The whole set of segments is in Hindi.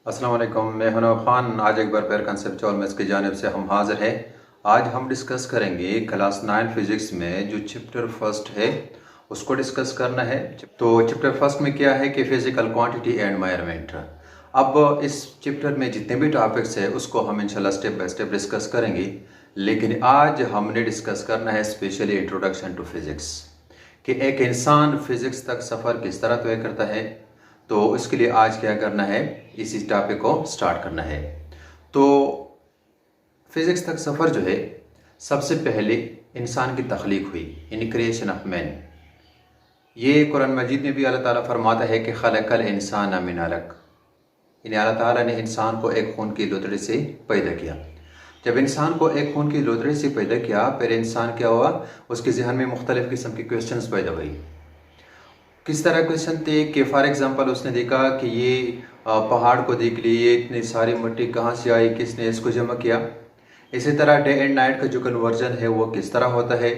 अस्सलाम वालेकुम, मैं हनफ खान। आज एक बार फिर कंसेप्चुअल मैथ्स की जानिब से हम हाजिर हैं। आज हम डिस्कस करेंगे क्लास 9 फिज़िक्स में जो चैप्टर फर्स्ट है उसको डिस्कस करना है। तो चैप्टर फर्स्ट में क्या है कि फिज़िकल क्वांटिटी एंड मेजरमेंट। अब इस चैप्टर में जितने भी टॉपिक्स है उसको हम इंशाल्लाह स्टेप बाय स्टेप डिस्कस करेंगे, लेकिन आज हमने डिस्कस करना है स्पेशली इंट्रोडक्शन टू फिज़िक्स कि एक इंसान फिज़िक्स तक सफ़र किस तरह तय करता है। तो इसके लिए आज क्या करना है, इसी टॉपिक को स्टार्ट करना है। तो फिज़िक्स तक सफ़र जो है, सबसे पहले इंसान की तख्लीक हुई, इन क्रिएशन ऑफ मैन। ये कुरान मजीद में भी अल्लाह ताला फरमाता है कि खलकल इंसान मिन अलक, यानी अल्लाह ताला ने इंसान को एक खून की लोथड़ी से पैदा किया। जब इंसान को एक खून की लोथड़ी से पैदा किया, फिर इंसान क्या हुआ, उसके जहन में मुख्तलिफ़ किस्म के क्वेश्चंस पैदा हुई। किस तरह क्वेश्चन थे कि फॉर एग्जांपल उसने देखा कि ये पहाड़ को देख लिए, ये इतनी सारी मिट्टी कहाँ से आई, किसने इसको जमा किया। इसी तरह डे एंड नाइट का जो कन्वर्जन है वो किस तरह होता है।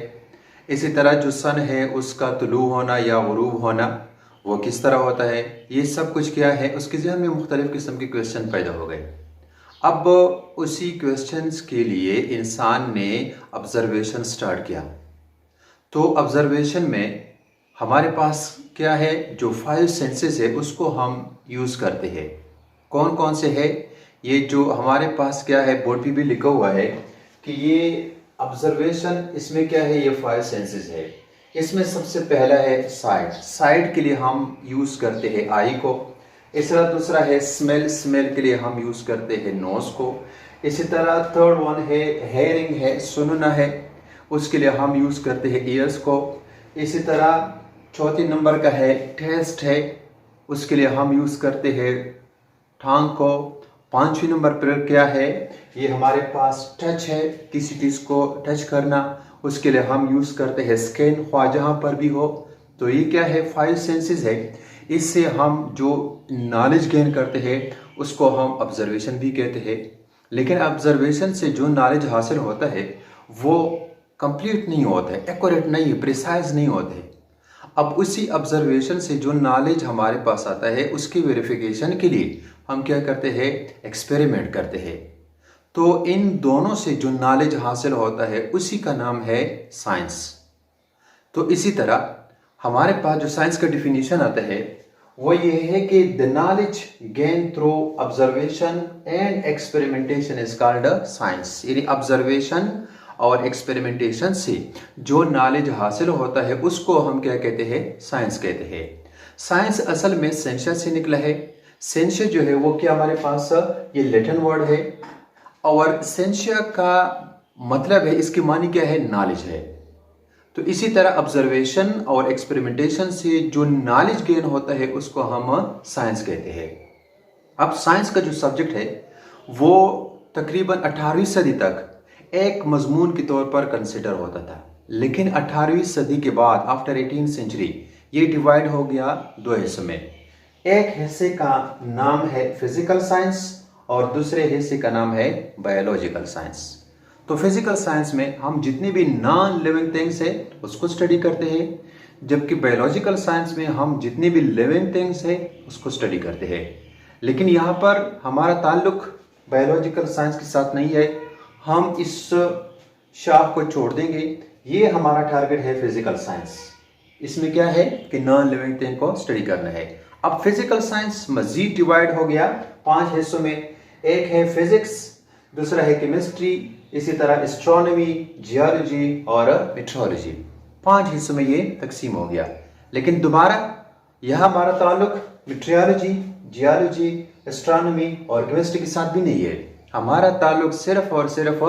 इसी तरह जो सन है उसका तुलू होना या गुरूब होना वो किस तरह होता है। ये सब कुछ क्या है, उसके जहन में मुख्तलिफ़ किस्म के क्वेश्चन पैदा हो गए। अब उसी क्वेश्चंस के लिए इंसान ने ऑब्जर्वेशन स्टार्ट किया। तो ऑब्जर्वेशन में हमारे पास क्या है, जो 5 सेंसेस है उसको हम यूज़ करते हैं। कौन कौन से है, ये जो हमारे पास क्या है, बोर्ड पे भी लिखा हुआ है कि ये ऑब्जर्वेशन, इसमें क्या है, ये 5 सेंसेस है। इसमें सबसे पहला है साइट। साइट के लिए हम यूज़ करते हैं आई को। इस तरह दूसरा है स्मेल। स्मेल के लिए हम यूज़ करते हैं नोज़ को। इसी तरह थर्ड वन है हेयरिंग, है सुनना है, उसके लिए हम यूज़ करते हैं ईयर्स को। इसी तरह चौथी नंबर का है टेस्ट है, उसके लिए हम यूज़ करते हैं टांग को। पांचवी नंबर पर क्या है, ये हमारे पास टच है, किसी चीज़ को टच करना, उसके लिए हम यूज़ करते हैं स्किन, ख्वाह जहाँ पर भी हो। तो ये क्या है, 5 सेंसेस है। इससे हम जो नॉलेज गेन करते हैं उसको हम ऑब्जर्वेशन भी कहते हैं। लेकिन ऑब्जर्वेशन से जो नॉलेज हासिल होता है वो कंप्लीट नहीं होता है, एक्यूरेट नहीं है, प्रिसाइज नहीं होता है। अब उसी ऑब्जर्वेशन से जो नॉलेज हमारे पास आता है उसकी वेरिफिकेशन के लिए हम क्या करते हैं, एक्सपेरिमेंट करते हैं। तो इन दोनों से जो नॉलेज हासिल होता है उसी का नाम है साइंस। तो इसी तरह हमारे पास जो साइंस का डिफिनीशन आता है वो ये है कि the knowledge gain through observation and experimentation is called science. यानी ऑब्जर्वेशन और एक्सपेरिमेंटेशन से जो नॉलेज हासिल होता है उसको हम क्या कहते हैं, साइंस कहते हैं। साइंस असल में सेंशिया से निकला है। सेंशिया जो है वो क्या हमारे पास ये लैटिन वर्ड है, और सेंशिया का मतलब है, इसकी मानी क्या है, नॉलेज है। तो इसी तरह ऑब्जर्वेशन और एक्सपेरिमेंटेशन से जो नॉलेज गेन होता है उसको हम साइंस कहते हैं। अब साइंस का जो सब्जेक्ट है वो तकरीबन 18वीं सदी तक एक मजमून के तौर पर कंसिडर होता था, लेकिन 18वीं सदी के बाद आफ्टर 18th सेंचुरी ये डिवाइड हो गया 2 हिस्सों में। एक हिस्से का नाम है फिजिकल साइंस और दूसरे हिस्से का नाम है बायोलॉजिकल साइंस। तो फिजिकल साइंस में हम जितनी भी नॉन लिविंग थिंग्स है उसको स्टडी करते हैं, जबकि बायोलॉजिकल साइंस में हम जितनी भी लिविंग थिंग्स है उसको स्टडी करते हैं। लेकिन यहाँ पर हमारा ताल्लुक बायोलॉजिकल साइंस के साथ नहीं है, हम इस शाख को छोड़ देंगे। ये हमारा टारगेट है फिजिकल साइंस। इसमें क्या है कि नॉन लिविंग थिंग को स्टडी करना है। अब फिजिकल साइंस मजीद डिवाइड हो गया 5 हिस्सों में। एक है फिजिक्स, दूसरा है केमिस्ट्री, इसी तरह एस्ट्रोनॉमी, जियोलॉजी और मेट्रोलॉजी। 5 हिस्सों में ये तकसीम हो गया। लेकिन दोबारा यह हमारा ताल्लुक मेट्रोलॉजी, जियोलॉजी, एस्ट्रोनॉमी और केमिस्ट्री के साथ भी नहीं है। हमारा ताल्लुक सिर्फ और सिर्फ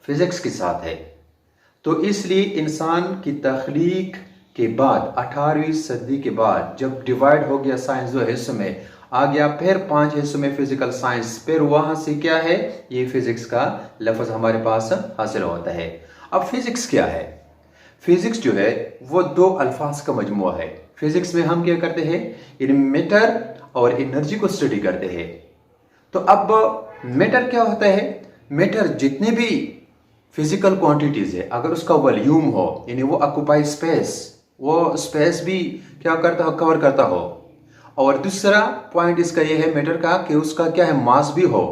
फिजिक्स के साथ है। तो इसलिए इंसान की तख्लीक के बाद 18वीं सदी के बाद जब डिवाइड हो गया साइंस 2 हिस्सों में आ गया, फिर 5 हिस्सों में फिजिकल साइंस, फिर वहां से क्या है, ये फिजिक्स का लफ्ज हमारे पास हासिल होता है। अब फिजिक्स क्या है, फिजिक्स जो है वो 2 अल्फाज का मजमुआ है। फिजिक्स में हम क्या करते हैं, इन मैटर और एनर्जी को स्टडी करते हैं। तो अब मैटर क्या होता है, मैटर जितने भी फिजिकल क्वांटिटीज है, अगर उसका वॉल्यूम हो, यानी वो ऑक्यूपाई स्पेस, वो स्पेस भी क्या करता हो, कवर करता हो, और दूसरा पॉइंट इसका ये है मैटर का कि उसका क्या है, मास भी हो।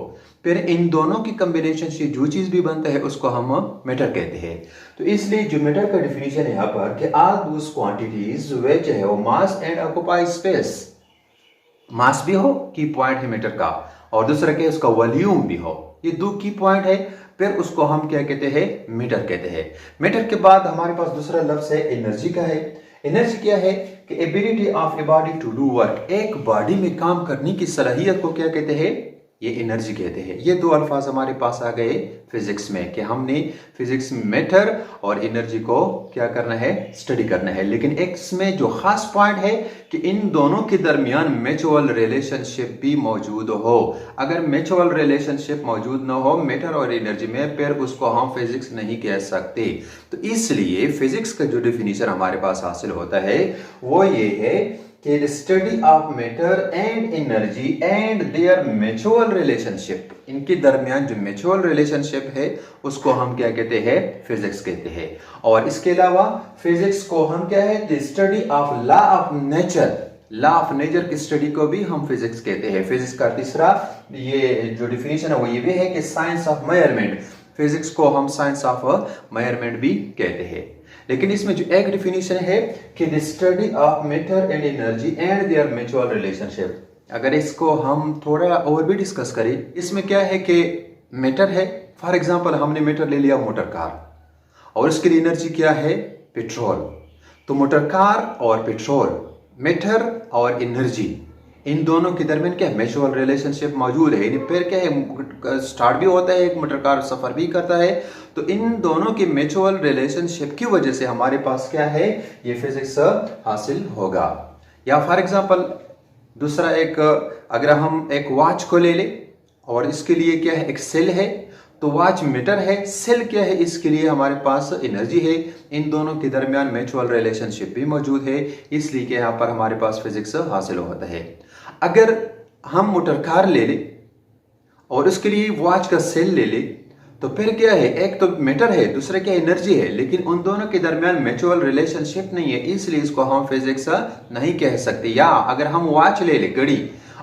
फिर इन दोनों की कॉम्बिनेशन से जो चीज भी बनता है उसको हम मैटर कहते हैं। तो इसलिए जो मैटर का डिफिनीशन है यहाँ पर कि ऑल दोस क्वांटिटीज व्हिच है वो मास एंड ऑक्यूपाई स्पेस, मास भी हो, की पॉइंट है मैटर का, और दूसरा क्या है, उसका वॉल्यूम भी हो। ये दो की पॉइंट है, फिर उसको हम क्या कहते हैं, मैटर कहते हैं। मैटर के बाद हमारे पास दूसरा लफ्ज है एनर्जी का है। एनर्जी क्या है कि ability of a body to do work, एक बॉडी में काम करने की सलाहियत को क्या कहते हैं, ये एनर्जी कहते हैं। ये दो अल्फाज हमारे पास आ गए फिजिक्स में कि हमने फिजिक्स में मैटर और एनर्जी को क्या करना है, स्टडी करना है। लेकिन एक इसमें जो खास पॉइंट है कि इन दोनों के दरमियान म्यूचुअल रिलेशनशिप भी मौजूद हो। अगर म्यूचुअल रिलेशनशिप मौजूद ना हो मैटर और एनर्जी में, फिर उसको हम फिजिक्स नहीं कह सकते। तो इसलिए फिजिक्स का जो डिफिनीशन हमारे पास हासिल होता है वो ये है कि the study of matter and energy and their mutual relationship, इनके दरमियान जो म्यूचुअल रिलेशनशिप है उसको हम क्या कहते हैं, फिजिक्स कहते हैं। और इसके अलावा फिजिक्स को हम क्या है, the study of law of nature, law of nature की स्टडी को भी हम फिजिक्स कहते हैं। फिजिक्स का तीसरा ये जो डिफिनीशन है वो ये भी है कि साइंस ऑफ मेजरमेंट, फिजिक्स को हम साइंस ऑफ मेजरमेंट भी कहते हैं। लेकिन इसमें जो एक डिफिनीशन है कि the study of matter and energy and there mutual relationship, अगर इसको हम थोड़ा और भी डिस्कस करें, इसमें क्या है कि मैटर है, फॉर एग्जांपल हमने मैटर ले लिया मोटर कार, और इसके लिए एनर्जी क्या है, पेट्रोल। तो मोटर कार और पेट्रोल, मैटर और एनर्जी, इन दोनों के दरमियान क्या म्यूचुअल रिलेशनशिप मौजूद है। फिर क्या है, स्टार्ट भी होता है, एक मोटर कार सफर भी करता है। तो इन दोनों के म्यूचुअल रिलेशनशिप की वजह से हमारे पास क्या है, ये फिजिक्स हासिल होगा। या फॉर एग्जांपल दूसरा एक, अगर हम एक वॉच को ले ले और इसके लिए क्या है, एक सेल है, तो वॉच मीटर है, सेल क्या है, इसके लिए हमारे पास एनर्जी है। इन दोनों के दरमियान म्यूचुअल रिलेशनशिप भी मौजूद है, इसलिए कि यहाँ पर हमारे पास फिजिक्स हासिल होता है। अगर हम मोटर कार ले ले और उसके लिए वॉच का सेल ले ले, तो फिर क्या है, एक तो मीटर है, दूसरा क्या एनर्जी है, लेकिन उन दोनों के दरमियान म्यूचुअल रिलेशनशिप नहीं है, इसलिए इसको हम फिजिक्स नहीं कह सकते। या अगर हम वॉच ले ले, घड़ी,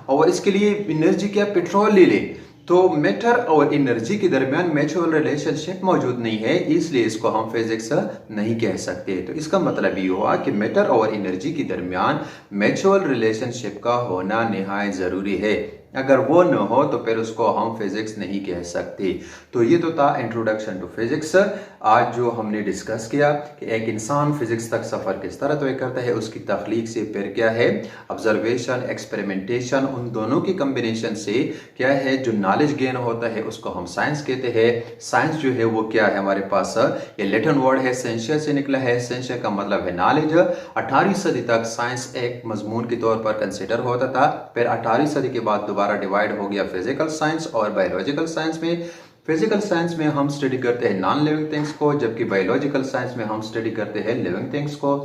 और इसके लिए एनर्जी क्या, पेट्रोल ले ले, तो मैटर और एनर्जी के दरमियान म्यूचुअल रिलेशनशिप मौजूद नहीं है, इसलिए इसको हम फिजिक्स नहीं कह सकते। तो इसका मतलब ये हुआ कि मैटर और एनर्जी के दरमियान म्यूचुअल रिलेशनशिप का होना निहायत जरूरी है। अगर वो न हो तो फिर उसको हम फिजिक्स नहीं कह सकते। तो ये तो था इंट्रोडक्शन टू फिजिक्स। आज जो हमने डिस्कस किया कि एक इंसान फिजिक्स तक सफर किस तरह तय करता है, उसकी तख्लीक से, फिर क्या है ऑब्जर्वेशन, एक्सपेरिमेंटेशन, उन दोनों की कम्बिनेशन से क्या है जो नॉलेज गेन होता है उसको हम साइंस कहते हैं। साइंस जो है वो क्या है, हमारे पास ये लैटिन वर्ड है, सेंशिया से निकला है। सेंशिया का मतलब है नॉलेज। 18वीं सदी तक साइंस एक मजमून के तौर पर कंसिडर होता था, फिर 18वीं सदी के बाद दोबारा डिवाइड हो गया फिजिकल साइंस और बायोलॉजिकल साइंस में। फिजिकल साइंस में हम स्टडी करते हैं नॉन लिविंग थिंग्स को, जबकि बायोलॉजिकल साइंस में हम स्टडी करते हैं लिविंग थिंग्स को।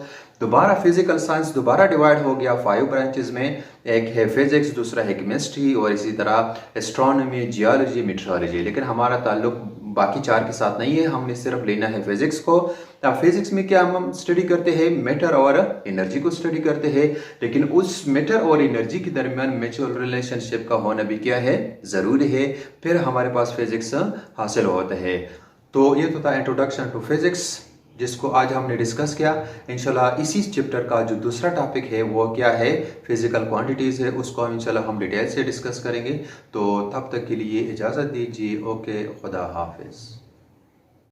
दोबारा फिजिकल साइंस दोबारा डिवाइड हो गया 5 ब्रांचेस में, एक है फिजिक्स, दूसरा है केमिस्ट्री, और इसी तरह एस्ट्रोनॉमी, जियोलॉजी, मीटरोलॉजी। लेकिन हमारा ताल्लुक बाकी 4 के साथ नहीं है, हमने सिर्फ लेना है फिजिक्स को। अब फिजिक्स में क्या हम स्टडी करते हैं, मैटर और एनर्जी को स्टडी करते हैं, लेकिन उस मैटर और एनर्जी के दरमियान म्यूचुअल रिलेशनशिप का होना भी क्या है, जरूरी है, फिर हमारे पास फिजिक्स हासिल होता है। तो ये तो था इंट्रोडक्शन टू फिजिक्स, जिसको आज हमने डिस्कस किया। इंशाल्लाह इसी चैप्टर का जो दूसरा टॉपिक है वो क्या है, फिजिकल क्वांटिटीज है, उसको इंशाल्लाह हम डिटेल से डिस्कस करेंगे। तो तब तक के लिए इजाज़त दीजिए। ओके, खुदा हाफिज़।